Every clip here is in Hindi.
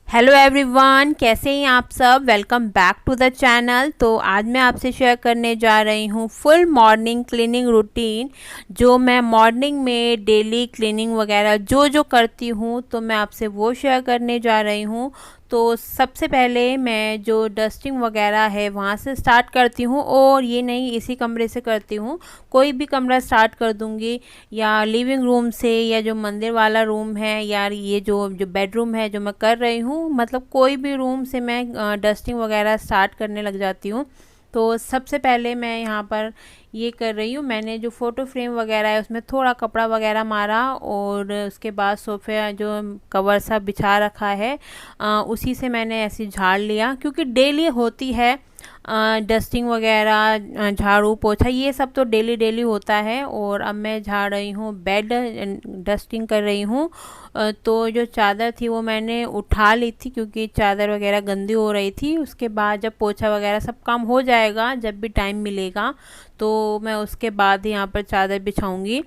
हेलो एवरीवन, कैसे हैं आप सब। Welcome back to the channel. तो आज मैं आपसे शेयर करने जा रही हूँ फुल मॉर्निंग क्लीनिंग रूटीन, जो मैं मॉर्निंग में डेली क्लीनिंग वगैरह जो जो करती हूँ तो मैं आपसे वो शेयर करने जा रही हूँ। तो सबसे पहले मैं जो डस्टिंग वगैरह है वहाँ से स्टार्ट करती हूँ, और ये नहीं इसी कमरे से करती हूँ, कोई भी कमरा स्टार्ट कर दूँगी, या लिविंग रूम से, या जो मंदिर वाला रूम है, या ये जो जो बेडरूम है जो मैं कर रही हूँ, मतलब कोई भी रूम से मैं डस्टिंग वगैरह स्टार्ट करने लग जाती हूँ। तो सबसे पहले मैं यहाँ पर ये कर रही हूँ, मैंने जो फ़ोटो फ्रेम वगैरह है उसमें थोड़ा कपड़ा वगैरह मारा, और उसके बाद सोफ़े जो कवर सा बिछा रखा है उसी से मैंने ऐसे झाड़ लिया, क्योंकि डेली होती है डस्टिंग वगैरह, झाड़ू पोछा ये सब तो डेली डेली होता है। और अब मैं झाड़ रही हूँ बेड, डस्टिंग कर रही हूँ। तो जो चादर थी वो मैंने उठा ली थी, क्योंकि चादर वगैरह गंदी हो रही थी। उसके बाद जब पोछा वगैरह सब काम हो जाएगा, जब भी टाइम मिलेगा, तो मैं उसके बाद यहाँ पर चादर बिछाऊंगी।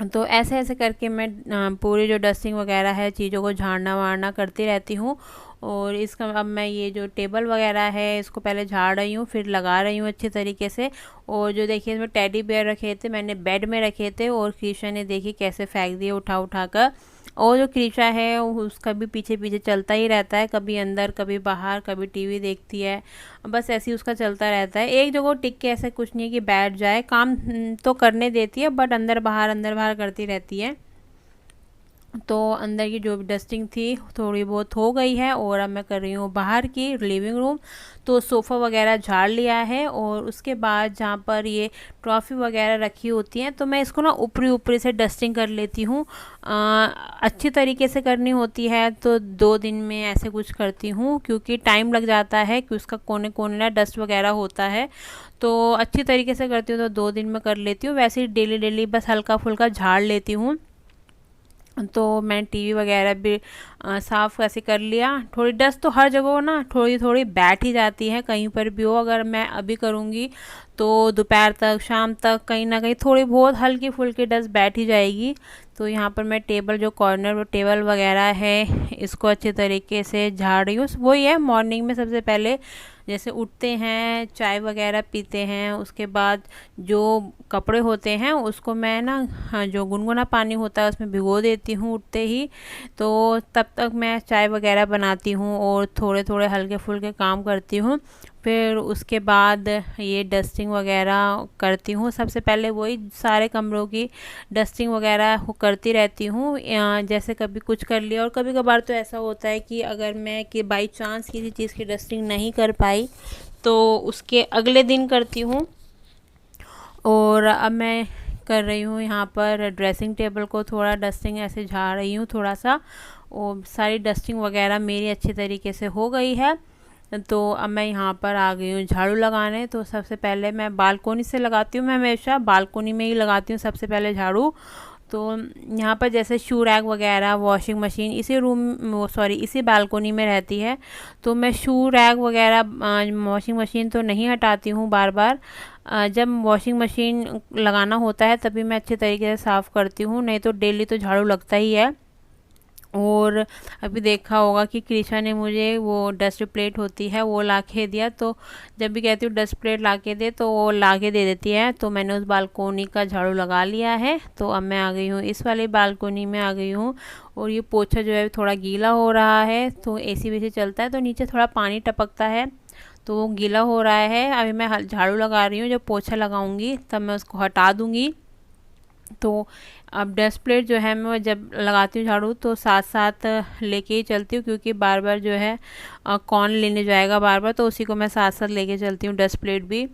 तो ऐसे ऐसे करके मैं पूरी जो डस्टिंग वगैरह है चीज़ों को झाड़ना वाड़ना करती रहती हूँ। और इसका अब मैं ये जो टेबल वगैरह है इसको पहले झाड़ रही हूँ, फिर लगा रही हूँ अच्छे तरीके से। और जो देखिए इसमें टेडी बेयर रखे थे, मैंने बेड में रखे थे, और कृष्णा ने देखिए कैसे फेंक दिए उठा उठा कर। और जो कृषा है उसका भी पीछे पीछे चलता ही रहता है, कभी अंदर कभी बाहर, कभी टीवी देखती है, बस ऐसे ही उसका चलता रहता है। एक जगह टिक के ऐसे कुछ नहीं कि बैठ जाए, काम तो करने देती है बट अंदर बाहर करती रहती है। तो अंदर की जो डस्टिंग थी थोड़ी बहुत हो गई है, और अब मैं कर रही हूँ बाहर की लिविंग रूम। तो सोफ़ा वगैरह झाड़ लिया है, और उसके बाद जहाँ पर ये ट्रॉफ़ी वगैरह रखी होती हैं तो मैं इसको ना ऊपरी ऊपरी से डस्टिंग कर लेती हूँ। अच्छी तरीके से करनी होती है तो 2 दिन में ऐसे कुछ करती हूँ, क्योंकि टाइम लग जाता है कि उसका कोने कोने ना डस्ट वगैरह होता है। तो अच्छी तरीके से करती हूँ तो 2 दिन में कर लेती हूँ। वैसे ही डेली डेली बस हल्का फुल्का झाड़ लेती हूँ। तो मैंने टीवी वगैरह भी साफ़ ऐसे कर लिया। थोड़ी डस्ट तो हर जगह ना थोड़ी थोड़ी बैठ ही जाती है, कहीं पर भी हो। अगर मैं अभी करूँगी तो दोपहर तक शाम तक कहीं ना कहीं थोड़ी बहुत हल्की फुल्की डस्ट बैठ ही जाएगी। तो यहाँ पर मैं टेबल जो कॉर्नर टेबल वगैरह है इसको अच्छे तरीके से झाड़ रही हूँ। वही है, मॉर्निंग में सबसे पहले जैसे उठते हैं चाय वगैरह पीते हैं, उसके बाद जो कपड़े होते हैं उसको मैं ना, हाँ, जो गुनगुना पानी होता है उसमें भिगो देती हूँ उठते ही। तो तब तक मैं चाय वगैरह बनाती हूँ और थोड़े थोड़े हल्के फुल्के काम करती हूँ। फिर उसके बाद ये डस्टिंग वगैरह करती हूँ। सबसे पहले वही सारे कमरों की डस्टिंग वगैरह करती रहती हूँ। जैसे कभी कुछ कर लिया, और कभी कभार तो ऐसा होता है कि अगर मैं कि बाई चांस किसी चीज़ की डस्टिंग नहीं कर पाई तो उसके अगले दिन करती हूँ। और अब मैं कर रही हूँ यहाँ पर ड्रेसिंग टेबल को थोड़ा डस्टिंग ऐसे झाड़ रही हूँ थोड़ा सा, और सारी डस्टिंग वगैरह मेरी अच्छे तरीके से हो गई है। तो अब मैं यहाँ पर आ गई हूँ झाड़ू लगाने। तो सबसे पहले मैं बालकोनी से लगाती हूँ, मैं हमेशा बालकोनी में ही लगाती हूँ सबसे पहले झाड़ू। तो यहाँ पर जैसे शू रैक वगैरह, वॉशिंग मशीन इसी रूम सॉरी इसी बालकोनी में रहती है, तो मैं शू रैक वगैरह वॉशिंग मशीन तो नहीं हटाती हूँ बार बार। जब वॉशिंग मशीन लगाना होता है तभी मैं अच्छे तरीके से साफ़ करती हूँ, नहीं तो डेली तो झाड़ू लगता ही है। और अभी देखा होगा कि कृषा ने मुझे वो डस्ट प्लेट होती है वो ला के दिया, तो जब भी कहती हूँ डस्ट प्लेट ला के दे तो वो ला के दे देती है। तो मैंने उस बालकोनी का झाड़ू लगा लिया है। तो अब मैं आ गई हूँ इस वाली बालकोनी में आ गई हूँ। और ये पोछा जो है थोड़ा गीला हो रहा है, तो एसी वैसी चलता है तो नीचे थोड़ा पानी टपकता है, तो वो गीला हो रहा है। अभी मैं झाड़ू लगा रही हूँ, जब पोछा लगाऊंगी तब मैं उसको हटा दूंगी। तो अब डस्ट प्लेट जो है मैं जब लगाती हूँ झाड़ू तो साथ साथ लेके ही चलती हूँ, क्योंकि बार बार जो है कौन लेने जाएगा बार बार, तो उसी को मैं साथ साथ लेके चलती हूँ डस्ट प्लेट भी।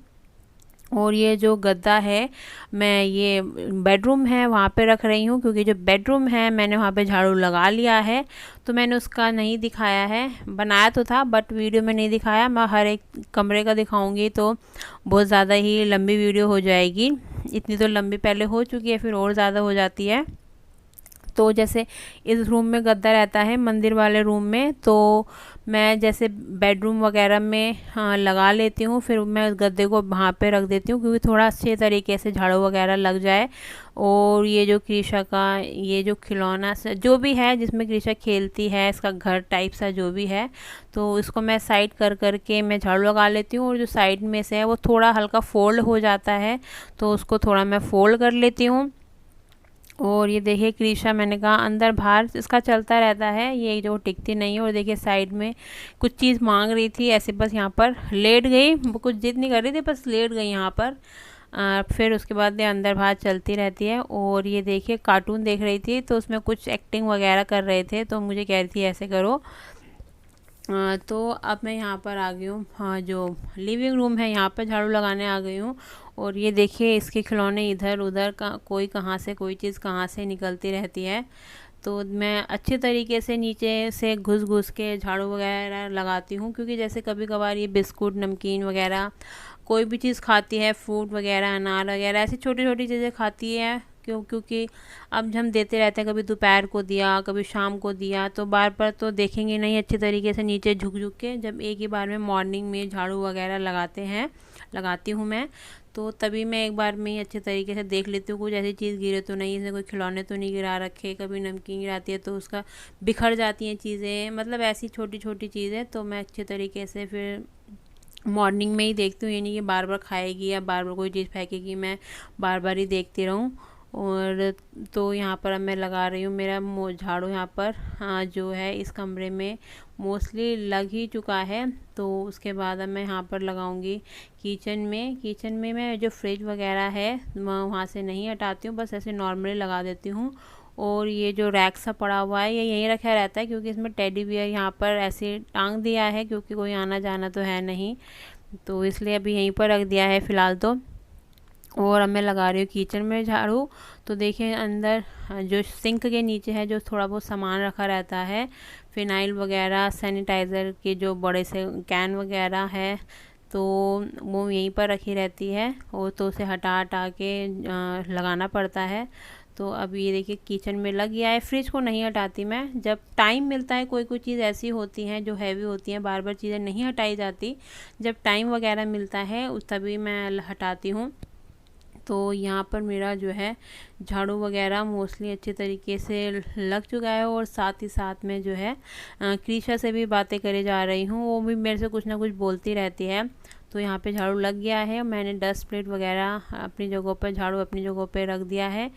और ये जो गद्दा है मैं ये बेडरूम है वहाँ पे रख रही हूँ, क्योंकि जो बेडरूम है मैंने वहाँ पे झाड़ू लगा लिया है। तो मैंने उसका नहीं दिखाया है, बनाया तो था बट वीडियो में नहीं दिखाया। मैं हर एक कमरे का दिखाऊंगी तो बहुत ज़्यादा ही लंबी वीडियो हो जाएगी, इतनी तो लंबी पहले हो चुकी है फिर और ज़्यादा हो जाती है। तो जैसे इस रूम में गद्दा रहता है मंदिर वाले रूम में, तो मैं जैसे बेडरूम वगैरह में लगा लेती हूँ, फिर मैं उस गद्दे को वहाँ पे रख देती हूँ क्योंकि थोड़ा अच्छे तरीके से झाड़ू वगैरह लग जाए। और ये जो कृषा का ये जो खिलौना जो भी है जिसमें कृषा खेलती है, इसका घर टाइप सा जो भी है, तो इसको मैं साइड कर करके मैं झाड़ू लगा लेती हूँ। और जो साइड में से है वो थोड़ा हल्का फोल्ड हो जाता है, तो उसको थोड़ा मैं फोल्ड कर लेती हूँ। और ये देखिए कृषा, मैंने कहा अंदर बाहर इसका चलता रहता है, ये जो टिकती नहीं है। और देखिए साइड में कुछ चीज़ मांग रही थी, ऐसे बस यहाँ पर लेट गई, कुछ जिद नहीं कर रही थी, बस लेट गई यहाँ पर। फिर उसके बाद ये अंदर बाहर चलती रहती है। और ये देखिए कार्टून देख रही थी, तो उसमें कुछ एक्टिंग वगैरह कर रहे थे, तो मुझे कह रही थी ऐसे करो। तो अब मैं यहाँ पर आ गई हूँ, हाँ जो लिविंग रूम है यहाँ पर झाड़ू लगाने आ गई हूँ। और ये देखिए इसके खिलौने इधर उधर का, कोई कहाँ से कोई चीज़ कहाँ से निकलती रहती है। तो मैं अच्छे तरीके से नीचे से घुस घुस के झाड़ू वगैरह लगाती हूँ, क्योंकि जैसे कभी कभार ये बिस्कुट नमकीन वगैरह कोई भी चीज़ खाती है, फ्रूट वगैरह अनार वगैरह ऐसी छोटी छोटी चीज़ें खाती है। क्योंकि अब हम देते रहते हैं, कभी दोपहर को दिया कभी शाम को दिया, तो बार बार तो देखेंगे नहीं अच्छे तरीके से नीचे झुक झुक के। जब एक ही बार में मॉर्निंग में झाड़ू वगैरह लगाती हूँ मैं, तो तभी मैं एक बार में ही अच्छे तरीके से देख लेती हूँ कुछ ऐसी चीज़ गिरे तो नहीं, इसमें कोई खिलौने तो नहीं गिरा रखे। कभी नमकीन गिराती है तो उसका बिखर जाती हैं चीज़ें, मतलब ऐसी छोटी छोटी चीज़ें। तो मैं अच्छे तरीके से फिर मॉर्निंग में ही देखती हूँ, ये नहीं कि बार बार खाएगी या बार बार कोई चीज़ फेंकेगी, मैं बार बार ही देखती रहूँ। और तो यहाँ पर अब मैं लगा रही हूँ मेरा झाड़ू यहाँ पर, हाँ जो है इस कमरे में मोस्टली लग ही चुका है। तो उसके बाद अब मैं यहाँ पर लगाऊंगी किचन में मैं जो फ्रिज वगैरह है वहाँ से नहीं हटाती हूँ, बस ऐसे नॉर्मली लगा देती हूँ। और ये जो रैक सा पड़ा हुआ है ये यहीं रखा रहता है, क्योंकि इसमें टेडी बियर यहाँ पर ऐसे टांग दिया है, क्योंकि कोई आना जाना तो है नहीं, तो इसलिए अभी यहीं पर रख दिया है फ़िलहाल तो। और अब मैं लगा रही हूँ किचन में झाड़ू। तो देखिए अंदर जो सिंक के नीचे है जो थोड़ा बहुत सामान रखा रहता है, फिनाइल वगैरह सैनिटाइज़र के जो बड़े से कैन वगैरह है, तो वो यहीं पर रखी रहती है। और तो उसे हटा हटा के लगाना पड़ता है। तो अब ये देखिए किचन में लग गया है। फ्रिज को नहीं हटाती मैं, जब टाइम मिलता है, कोई कोई चीज़ ऐसी होती हैं जो हैवी होती हैं, बार बार चीज़ें नहीं हटाई जाती, जब टाइम वगैरह मिलता है तभी मैं हटाती हूँ। तो यहाँ पर मेरा जो है झाड़ू वगैरह मोस्टली अच्छे तरीके से लग चुका है। और साथ ही साथ में जो है कृषा से भी बातें करे जा रही हूँ, वो भी मेरे से कुछ ना कुछ बोलती रहती है। तो यहाँ पे झाड़ू लग गया है, मैंने डस्ट प्लेट वगैरह अपनी जगहों पर, झाड़ू अपनी जगहों पर रख दिया है।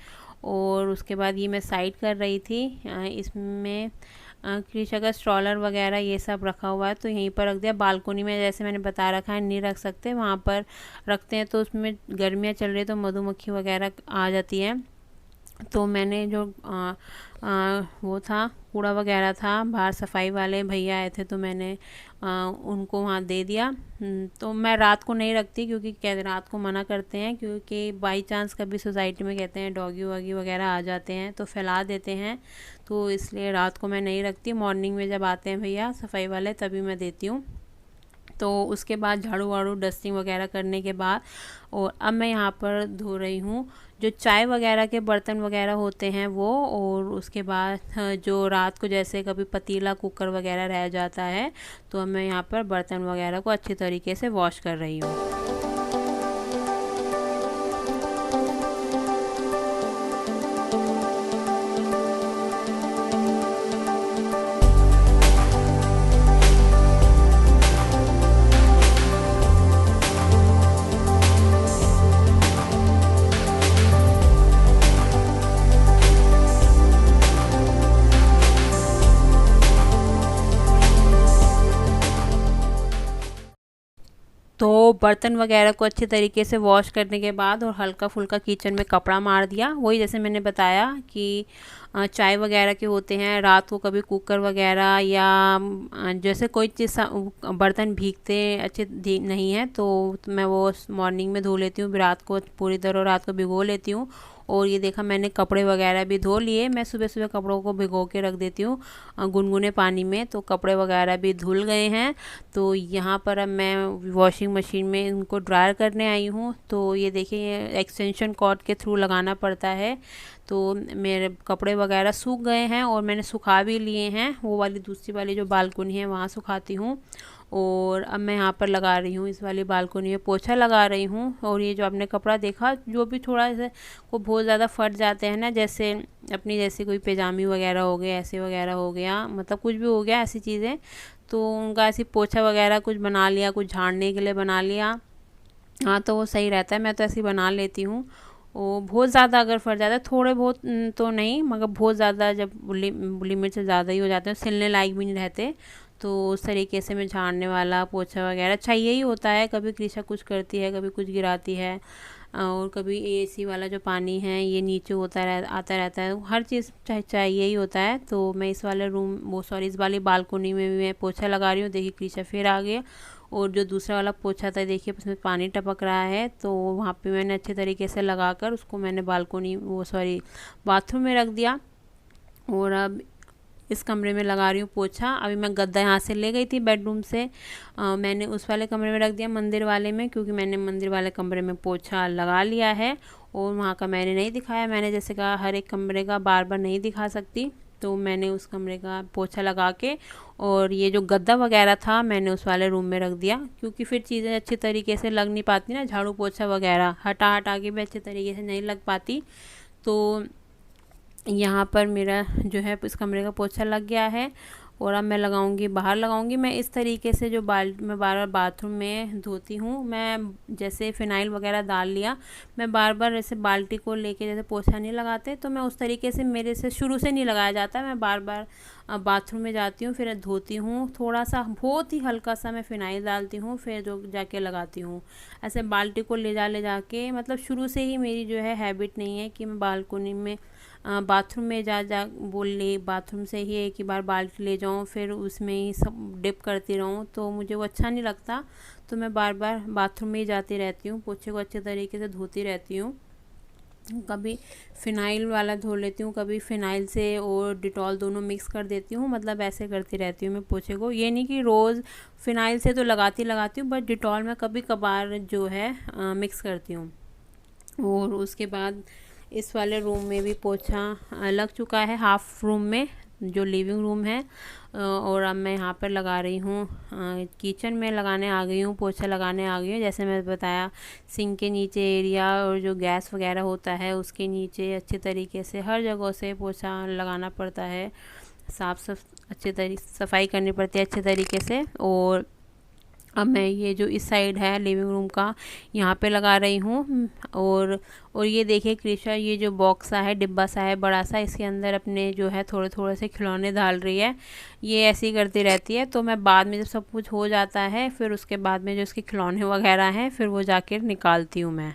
और उसके बाद ये मैं साइड कर रही थी, इसमें कृषा का स्ट्रॉलर वगैरह ये सब रखा हुआ है, तो यहीं पर रख दिया। बालकोनी में जैसे मैंने बता रखा है नहीं रख सकते, वहाँ पर रखते हैं तो उसमें गर्मियाँ चल रही है तो मधुमक्खी वगैरह आ जाती हैं। तो मैंने जो वो था कूड़ा वगैरह था, बाहर सफाई वाले भैया आए थे तो मैंने उनको वहाँ दे दिया। तो मैं रात को नहीं रखती, क्योंकि रात को मना करते हैं, क्योंकि बाई चांस कभी सोसाइटी में कहते हैं डॉगी वॉगी वगैरह आ जाते हैं तो फैला देते हैं, तो इसलिए रात को मैं नहीं रखती। मॉर्निंग में जब आते हैं भैया सफाई वाले तभी मैं देती हूँ। तो उसके बाद झाड़ू वाड़ू डस्टिंग वगैरह करने के बाद, और अब मैं यहाँ पर धो रही हूँ जो चाय वगैरह के बर्तन वगैरह होते हैं वो। और उसके बाद जो रात को जैसे कभी पतीला कुकर वगैरह रह जाता है, तो अब मैं यहाँ पर बर्तन वगैरह को अच्छे तरीके से वॉश कर रही हूँ। तो बर्तन वगैरह को अच्छे तरीके से वॉश करने के बाद और हल्का फुल्का किचन में कपड़ा मार दिया। वही जैसे मैंने बताया कि चाय वगैरह के होते हैं, रात को कभी कुकर वगैरह या जैसे कोई चीज़ बर्तन भीगते अच्छे नहीं है तो मैं वो मॉर्निंग में धो लेती हूँ, रात को पूरी तरह रात को भिगो लेती हूँ। और ये देखा मैंने कपड़े वगैरह भी धो लिए। मैं सुबह सुबह कपड़ों को भिगो के रख देती हूँ गुनगुने पानी में, तो कपड़े वगैरह भी धुल गए हैं। तो यहाँ पर अब मैं वॉशिंग मशीन में इनको ड्रायर करने आई हूँ। तो ये देखिए ये एक्सटेंशन कॉर्ड के थ्रू लगाना पड़ता है, तो मेरे कपड़े वगैरह सूख गए हैं और मैंने सुखा भी लिए हैं। वो वाली दूसरी वाली जो बालकनी है वहाँ सुखाती हूँ। और अब मैं यहाँ पर लगा रही हूँ, इस वाली बालकनी में पोछा लगा रही हूँ। और ये जो आपने कपड़ा देखा, जो भी थोड़ा सा को बहुत ज़्यादा फट जाते हैं ना, जैसे अपनी जैसे कोई पैजामी वगैरह हो गए, ऐसे वगैरह हो गया, मतलब कुछ भी हो गया ऐसी चीज़ें, तो उनका ऐसे पोछा वगैरह कुछ बना लिया, कुछ झाड़ने के लिए बना लिया, हाँ तो वो सही रहता है। मैं तो ऐसे ही बना लेती हूँ। वो बहुत ज़्यादा अगर फट जाता है, थोड़े बहुत तो नहीं, मगर बहुत ज़्यादा जब लिमिट से ज़्यादा ही हो जाते हैं, सिलने लायक भी नहीं रहते, तो उस तरीके से मैं झाड़ने वाला पोछा वगैरह चाहिए ही होता है। कभी कृषा कुछ करती है, कभी कुछ गिराती है, और कभी एसी वाला जो पानी है ये नीचे आता रहता है, हर चीज़ चाहिए ही होता है। तो मैं इस वाले इस वाली बालकोनी में भी मैं पोछा लगा रही हूँ। देखिए कृषा फिर आ गया। और जो दूसरा वाला पोछा था देखिए उसमें पानी टपक रहा है, तो वहाँ पे मैंने अच्छे तरीके से लगाकर उसको मैंने बाथरूम में रख दिया। और अब इस कमरे में लगा रही हूँ पोछा। अभी मैं गद्दा यहाँ से ले गई थी बेडरूम से, मैंने उस वाले कमरे में रख दिया, मंदिर वाले में, क्योंकि मैंने मंदिर वाले कमरे में पोछा लगा लिया है। और वहाँ का मैंने नहीं दिखाया, मैंने जैसे कहा हर एक कमरे का बार बार नहीं दिखा सकती, तो मैंने उस कमरे का पोछा लगा के, और ये जो गद्दा वगैरह था मैंने उस वाले रूम में रख दिया, क्योंकि फिर चीज़ें अच्छी तरीके से लग नहीं पाती ना, झाड़ू पोछा वगैरह हटा के भी अच्छे तरीके से नहीं लग पाती। तो यहाँ पर मेरा जो है इस कमरे का पोछा लग गया है। और अब मैं लगाऊंगी, बाहर लगाऊंगी। मैं इस तरीके से जो मैं बार बार बाथरूम में धोती हूँ, मैं जैसे फ़िनाइल वगैरह डाल लिया, मैं बार बार ऐसे बाल्टी को लेके जैसे पोछा नहीं लगाते, तो मैं उस तरीके से मेरे से शुरू से नहीं लगाया जाता। मैं बार बार बाथरूम में जाती हूँ, फिर धोती हूँ, थोड़ा सा बहुत ही हल्का सा मैं फ़िनाइल डालती हूँ, फिर जो जाके लगाती हूँ। ऐसे बाल्टी को ले जा के, मतलब शुरू से ही मेरी जो है हैबिट नहीं है कि मैं बालकोनी में बाथरूम में जा बोल ले, बाथरूम से ही एक ही बार बाल्टी ले जाऊँ फिर उसमें ही सब डिप करती रहूँ, तो मुझे वो अच्छा नहीं लगता। तो मैं बार बार बाथरूम में ही जाती रहती हूँ, पोछे को अच्छे तरीके से धोती रहती हूँ। कभी फ़िनाइल वाला धो लेती हूँ, कभी फ़िनाइल से और डिटॉल दोनों मिक्स कर देती हूँ, मतलब ऐसे करती रहती हूँ मैं पोछे को। ये नहीं कि रोज़ फ़िनाइल से तो लगाती हूँ, बट डिटॉल में कभी कभार जो है मिक्स करती हूँ। और उसके बाद इस वाले रूम में भी पोछा लग चुका है, हाफ रूम में जो लिविंग रूम है। और अब मैं यहाँ पर लगा रही हूँ, किचन में लगाने आ गई हूँ, पोछा लगाने आ गई हूँ। जैसे मैं बताया, सिंक के नीचे एरिया और जो गैस वगैरह होता है उसके नीचे अच्छे तरीके से हर जगह से पोछा लगाना पड़ता है, सफाई करनी पड़ती है अच्छे तरीके से। और अब मैं ये जो इस साइड है लिविंग रूम का, यहाँ पे लगा रही हूँ। और ये देखिए कृषा, ये जो बॉक्स सा है, डिब्बा सा है बड़ा सा, इसके अंदर अपने जो है थोड़े थोड़े से खिलौने डाल रही है। ये ऐसे ही करती रहती है। तो मैं बाद में जब सब कुछ हो जाता है, फिर उसके बाद में जो इसके खिलौने वगैरह हैं, फिर वो जाके निकालती हूँ मैं।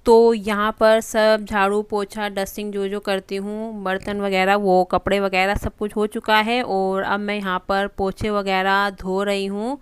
तो यहाँ पर सब झाड़ू पोछा डस्टिंग जो करती हूँ, बर्तन वगैरह, वो कपड़े वगैरह सब कुछ हो चुका है। और अब मैं यहाँ पर पोछे वगैरह धो रही हूँ।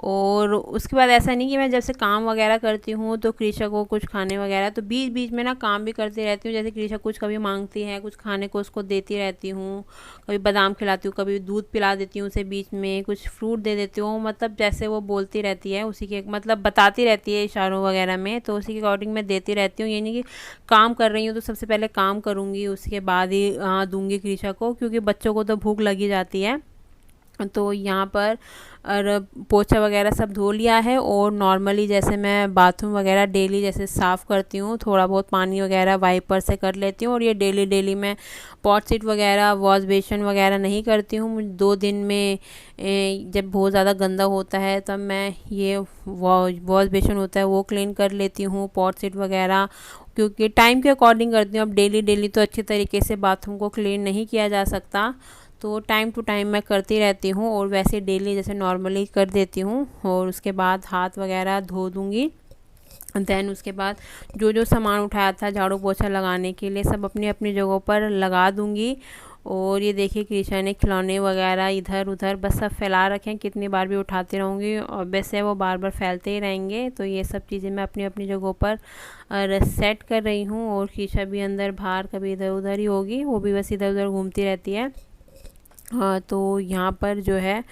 और उसके बाद ऐसा नहीं कि मैं जैसे काम वगैरह करती हूँ तो कृषा को कुछ खाने वगैरह, तो बीच बीच में ना काम भी करती रहती हूँ। जैसे कृषा कुछ कभी मांगती है कुछ खाने को, उसको देती रहती हूँ, कभी बादाम खिलाती हूँ, कभी दूध पिला देती हूँ उसे, बीच में कुछ फ्रूट दे देती हूँ, मतलब जैसे वो बोलती रहती है उसी के, मतलब बताती रहती है इशारों वगैरह में, तो उसी के अकॉर्डिंग मैं देती रहती हूँ। ये नहीं कि काम कर रही हूँ तो सबसे पहले काम करूँगी, उसके बाद ही दूँगी कृषा को, क्योंकि बच्चों को तो भूख लगी जाती है। तो यहाँ पर और पोछा वगैरह सब धो लिया है। और नॉर्मली जैसे मैं बाथरूम वगैरह डेली जैसे साफ़ करती हूँ, थोड़ा बहुत पानी वगैरह वाइपर से कर लेती हूँ। और ये डेली मैं पॉट सीट वगैरह वॉश बेसिन वगैरह नहीं करती हूँ। 2 दिन में जब बहुत ज़्यादा गंदा होता है तब मैं ये वॉश बेसिन होता है वो क्लीन कर लेती हूँ, पॉट सीट वगैरह, क्योंकि टाइम के अकॉर्डिंग करती हूँ। अब डेली तो अच्छी तरीके से बाथरूम को क्लीन नहीं किया जा सकता, तो टाइम टू टाइम मैं करती रहती हूँ। और वैसे डेली जैसे नॉर्मली कर देती हूँ। और उसके बाद हाथ वगैरह धो दूँगी। देन उसके बाद जो जो सामान उठाया था झाड़ू पोछा लगाने के लिए सब अपनी अपनी जगहों पर लगा दूंगी। और ये देखिए कृषा ने खिलौने वगैरह इधर उधर बस सब फैला रखे हैं, कितनी बार भी उठाती रहूँगी और वैसे वो बार बार फैलते ही रहेंगे। तो ये सब चीज़ें मैं अपनी अपनी जगहों पर सेट कर रही हूँ। और कृषा भी अंदर बाहर कभी इधर उधर ही होगी, वो भी बस इधर उधर घूमती रहती है। हाँ, तो यहाँ पर जो है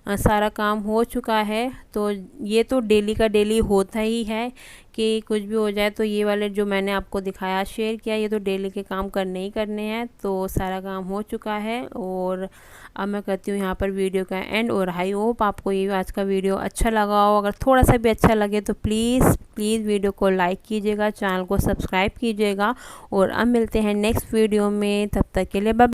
सारा काम हो चुका है। तो ये तो डेली का डेली होता ही है कि कुछ भी हो जाए। तो ये वाले जो मैंने आपको दिखाया शेयर किया, ये तो डेली के काम करने ही करने हैं। तो सारा काम हो चुका है और अब मैं करती हूँ यहाँ पर वीडियो का एंड। और आई होप आपको ये आज का वीडियो अच्छा लगा हो। अगर थोड़ा सा भी अच्छा लगे तो प्लीज़ वीडियो को लाइक कीजिएगा, चैनल को सब्सक्राइब कीजिएगा। और अब मिलते हैं नेक्स्ट वीडियो में, तब तक के लिए बाय।